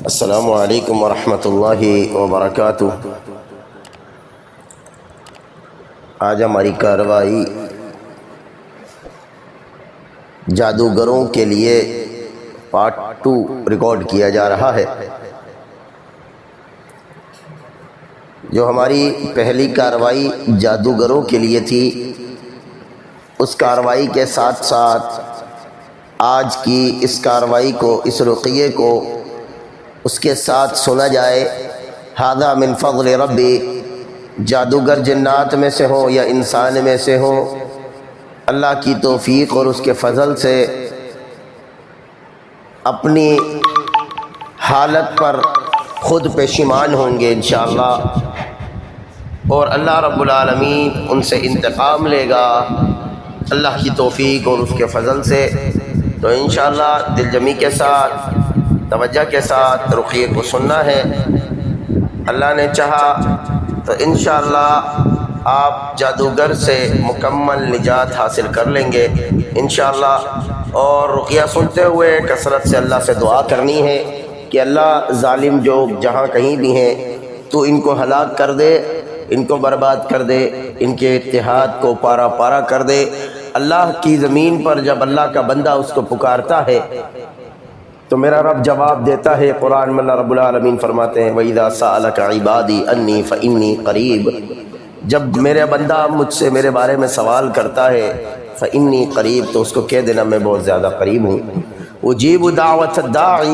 السلام علیکم ورحمۃ اللہ وبرکاتہ۔ آج ہماری کارروائی جادوگروں کے لیے پارٹ 2 ریکارڈ کیا جا رہا ہے۔ جو ہماری پہلی کارروائی جادوگروں کے لیے تھی، اس کارروائی کے ساتھ ساتھ آج کی اس کارروائی کو، اس رقیے کو اس کے ساتھ سنا جائے۔ ھذا من فضل ربی، جادوگر جنات میں سے ہوں یا انسان میں سے ہوں، اللہ کی توفیق اور اس کے فضل سے اپنی حالت پر خود پشیمان ہوں گے انشاءاللہ، اور اللہ رب العالمین ان سے انتقام لے گا اللہ کی توفیق اور اس کے فضل سے۔ تو انشاءاللہ دل جمی کے ساتھ، توجہ کے ساتھ رقیے کو سننا ہے۔ اللہ نے چاہا تو انشاءاللہ آپ جادوگر سے مکمل نجات حاصل کر لیں گے انشاءاللہ۔ اور رقیہ سنتے ہوئے کثرت سے اللہ سے دعا کرنی ہے کہ اللہ ظالم جو جہاں کہیں بھی ہیں تو ان کو ہلاک کر دے، ان کو برباد کر دے، ان کے اتحاد کو پارا پارا کر دے۔ اللہ کی زمین پر جب اللہ کا بندہ اس کو پکارتا ہے تو میرا رب جواب دیتا ہے۔ قرآن میں اللہ رب العالمین فرماتے ہیں وَإِذَا سَأَلَكَ عِبَادِي أَنِّي فَإِنِّي قَرِيبٌ، جب میرے بندہ مجھ سے میرے بارے میں سوال کرتا ہے فَإِنِّي قَرِيبٌ، تو اس کو کہہ دینا میں بہت زیادہ قریب ہوں۔ أُجِيبُ دَعْوَةَ الدَّاعِ،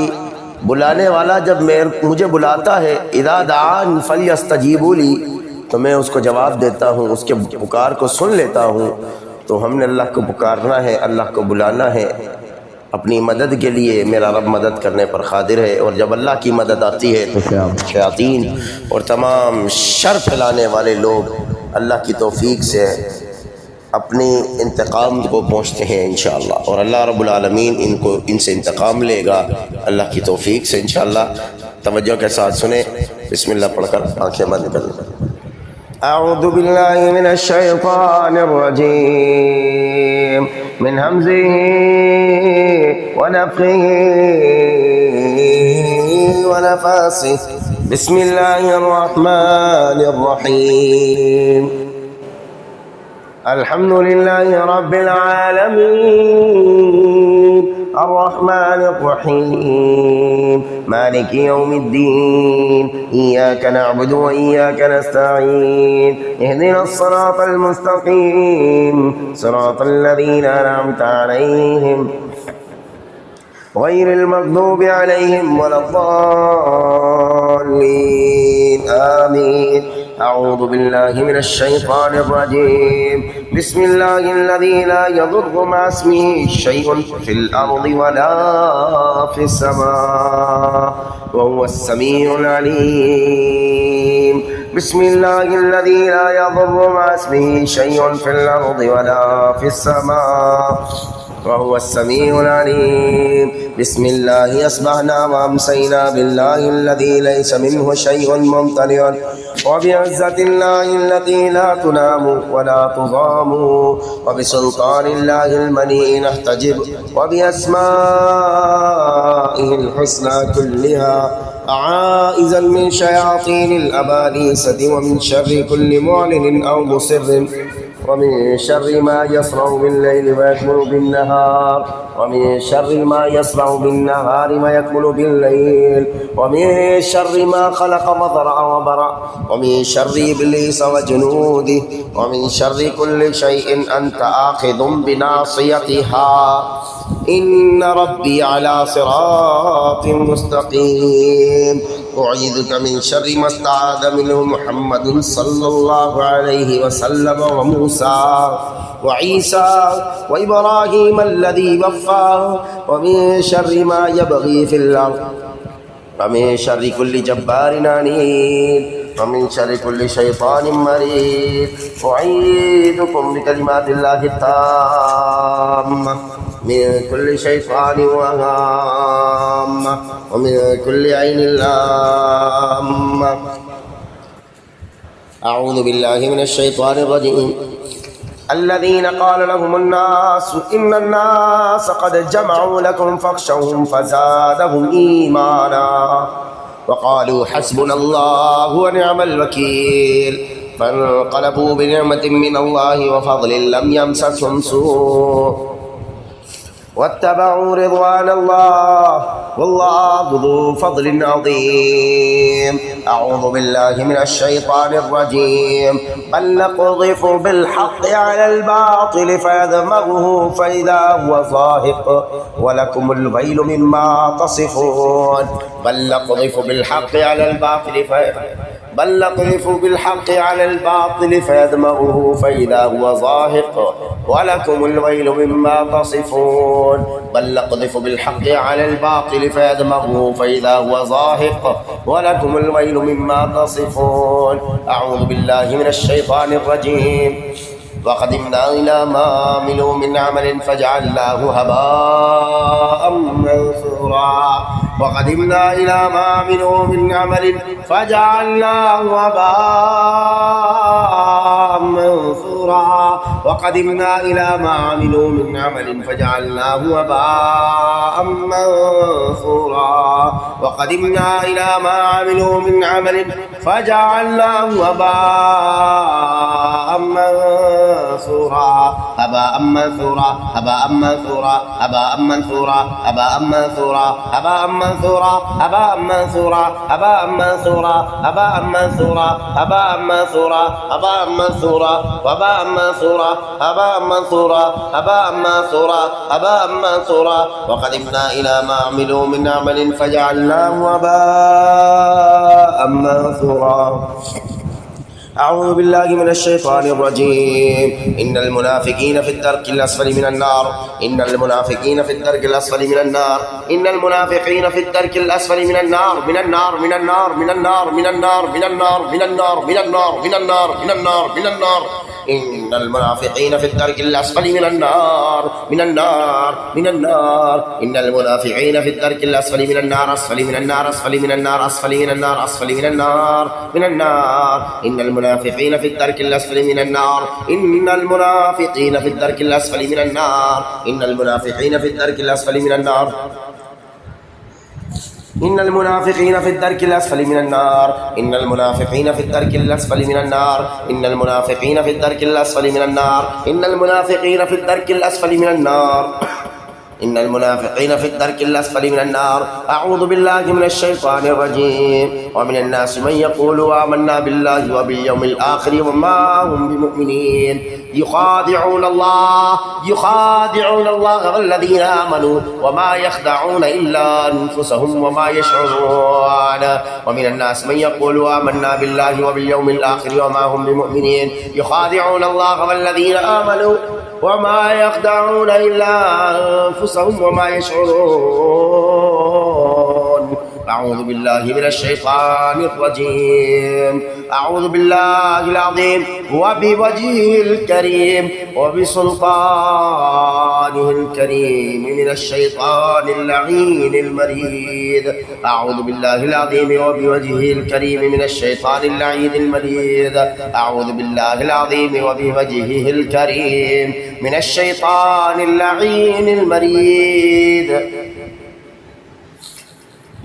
بلانے والا جب مجھے بلاتا ہے، اِذَا دَعَانِ فَلْيَسْتَجِيبُوا لِي، تو میں اس کو جواب دیتا ہوں، اس کے پکار کو سن لیتا ہوں۔ تو ہم نے اللہ کو پکارنا ہے، اللہ کو بلانا ہے اپنی مدد کے لیے۔ میرا رب مدد کرنے پر قادر ہے، اور جب اللہ کی مدد آتی ہے تو شیاطین اور تمام شر پھیلانے والے لوگ اللہ کی توفیق سے اپنی انتقام کو پہنچتے ہیں انشاءاللہ، اور اللہ رب العالمین ان سے انتقام لے گا اللہ کی توفیق سے انشاءاللہ۔ توجہ کے ساتھ سنیں، بسم اللہ پڑھ کر آنکھیں بند کر لیں۔ اعوذ باللہ من الشیطان الرجیم، من حمزه ونفخه ونفاسه، بسم اللہ الرحمن الرحیم، الحمد للہ رب العالمین، الرحمن الرحیم، مالک یوم الدین، ایاک نعبد و ایاک نستعین، اہدنا الصراط المستقیم، صراط الذین انعمت علیہم غیر المغضوب علیہم ولا الضالین، آمین۔ اعوذ باللہ من الشیطان الرجیم، بسم اللہ الذی لا یضر مع اسمہ شیء فی الارض ولا فی السماء وهو السمیع العلیم، بسم اللہ الذی لا یضر مع اسمہ شیء فی الارض ولا فی السماء وهو السمیع العلیم، بسم اللہ اصبحنا وامسینا باللہ الذی لیس منہ شیء ممتنع، وبعزة الله التي لا تنام ولا تضام، وبسلطان الله المنيع نحتجب، وبأسمائه الحسنى كلها عائزا من شياطين الأباليس، ومن شر كل معلن أو مسر، ومن شر ما يصنع بالليل ويكمل بالنهار، ومن شر ما يصنع بالنهار ويكمل بالليل، ومن شر ما خلق وضرع وبرع، ومن شر إبليس وجنوده، ومن شر كل شيء أنت آخذ بناصيتها، إن ربي على صراط مستقيم، أعيذك من شر ما استعاذ منه محمد صلى الله عليه وسلم وموسى وعيسى وإبراهيم الذي وفى، ومن شر ما يبغي في الأرض، ومن شر كل جبار عنيد، ومن شر كل شيطان مريد، أعيذكم بكلمات الله التامة من كل شيطان وهامة، ومن كل عين لامة۔ اعوذ باللہ من الشیطان الرجیم، الذين قال لهم الناس إن الناس قد جمعوا لكم فاخشوهم فزادهم إيمانا وقالوا حسبنا الله ونعم الوكيل فانقلبوا بنعمة من الله وفضل لم يمسسهم سوء واتبعوا رضوان الله والله ذو فضل عظيم. أعوذ بالله من الشيطان الرجيم. بل نقذف بالحق على الباطل فيدمغه فإذا هو زاهق ولكم الويل مما تصفون. بل نقذف بالحق على الباطل فيدمغه فإذا هو زاهق ولكم الويل مما تصفون. بل نقذف بالحق على الباطل فيدمغه فإذا هو زاهق ولكم الويل مما تصفون. أعوذ بالله من الشيطان الرجيم. وقدمنا إلى ما عملوا من عمل فجعلناه هباء منثورا. وقدمنا إلى ما عملوا من عمل فجعلناه هباء منثورا. وقدمنا إلى ما عملوا من عمل فجعلناه هباء منثورا. وقدمنا إلى ما عملوا من عمل فجعلناه هباء منثورا. هباء منثورا هباء منثورا هباء منثورا هباء منثورا هباء منثورا هباء منثورا هباء منثورا هباء منثورا هباء منثورا هباء منثورا هباء منثورا هباء منثورا هباء منثورا هباء منثورا. وقدمنا إلى ما عملوا من عمل فجعلناه هباء منثورا. أعوذ بالله من الشيطان الرجيم. إن المنافقين في الدرك الأسفل من النار. إن المنافقين في الدرك الأسفل من النار. إن المنافقين في الدرك الأسفل من النار من النار من النار من النار من النار من النار من النار من النار من النار من النار من النار. إن المنافقين في الدرك الأسفل من النار من النار من النار. إن المنافقين في الدرك الأسفل من النار أسفل من النار أسفل من النار أسفل من النار أسفل من النار من النار. إن المنافقين في الدرك الأسفل من النار. إن المنافقين في الدرك الأسفل من النار. إن المنافقين في الدرك الأسفل من النار. إن المنافقين في الدرك الأسفل من النار. إن المنافقين في الدرك الأسفل من النار. إن المنافقين في الدرك الأسفل من النار. إن المنافقين في الدرك الأسفل من النار. إن المنافقين في الدرك الأسفل من النار. أعوذ بالله من الشيطان الرجيم. ومن الناس من يقول آمنا بالله وباليوم الآخر وما هم بمؤمنين يخادعون الله والذين آمنوا وما يخدعون إلا أنفسهم وما يشعرون. ومن الناس من يقول آمنا بالله وباليوم الآخر وما هم بمؤمنين يخادعون الله والذين آمنوا وما يخدعون إلا أنفسهم وما يشعرون. أعوذ بالله من الشيطان الرجيم. أعوذ بالله العظيم وبوجهه الكريم وبسلطانه الكريم من الشيطان اللعين المريد. أعوذ بالله العظيم وبوجهه الكريم من الشيطان اللعين المريد. أعوذ بالله العظيم وبوجهه الكريم من الشيطان اللعين المريد.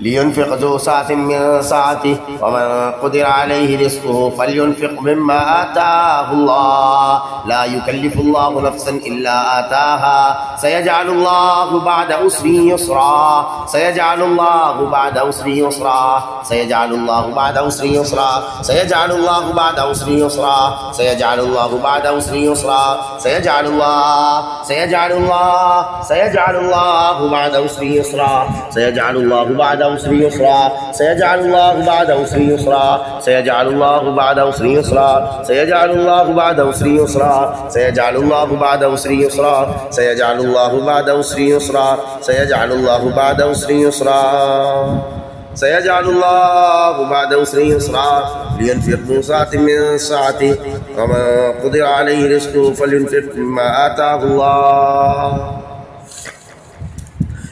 لينفق ذو سعة من سعته ومن قدر عليه رزقه فلينفق مما آتاه الله لا يكلف الله نفسا إلا آتاها سيجعل الله بعد عسر يسرا. سيجعل الله بعد عسر يسرا. سيجعل الله بعد عسر يسرا. سيجعل الله بعد عسر يسرا. سيجعل الله بعد عسر يسرا. سيجعل الله بعد عسر يسرا. سيجعل الله بعد عسر يسرا. سيجعل الله بعد عسر يسرا. سيجعل الله بعد عسر يسرا. سيجعل الله بعد عسر يسرا. سيجعل الله بعد عسر يسرا. سيجعل الله بعد عسر يسرا. سيجعل الله بعد عسر يسرا. سيجعل الله بعد عسر يسرا. لينفق ذو سعة من سعته ومن قدر عليه رزقه فلينفق مما آتاه الله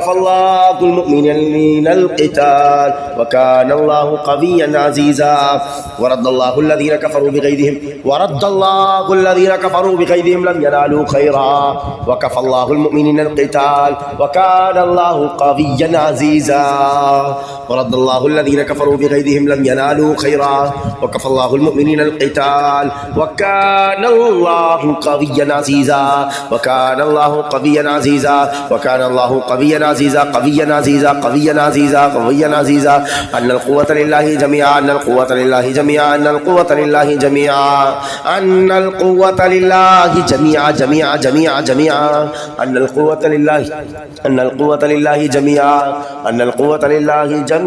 وكفى الله المؤمنين القتال وكان الله قويا عزيزا ورد الله الذين كفروا بغيظهم لم ينالوا خيرا وكفى الله المؤمنين القتال وكان الله قويا عزيزا ورد الله الذين كفروا بغيظهم لم ينالوا خيرا وكفى الله المؤمنين القتال وكان الله قويا عزيزا وكان الله قويا عزيزا وكان الله قويا عزيزا قويا عزيزا قويا عزيزا قويا عزيزا أن القوة لله جميعا أن القوة لله جميعا أن القوة لله جميعا أن القوة لله جميعا جميعا جميعا جميعا أن القوة لله جميعا أن القوة لله جميعا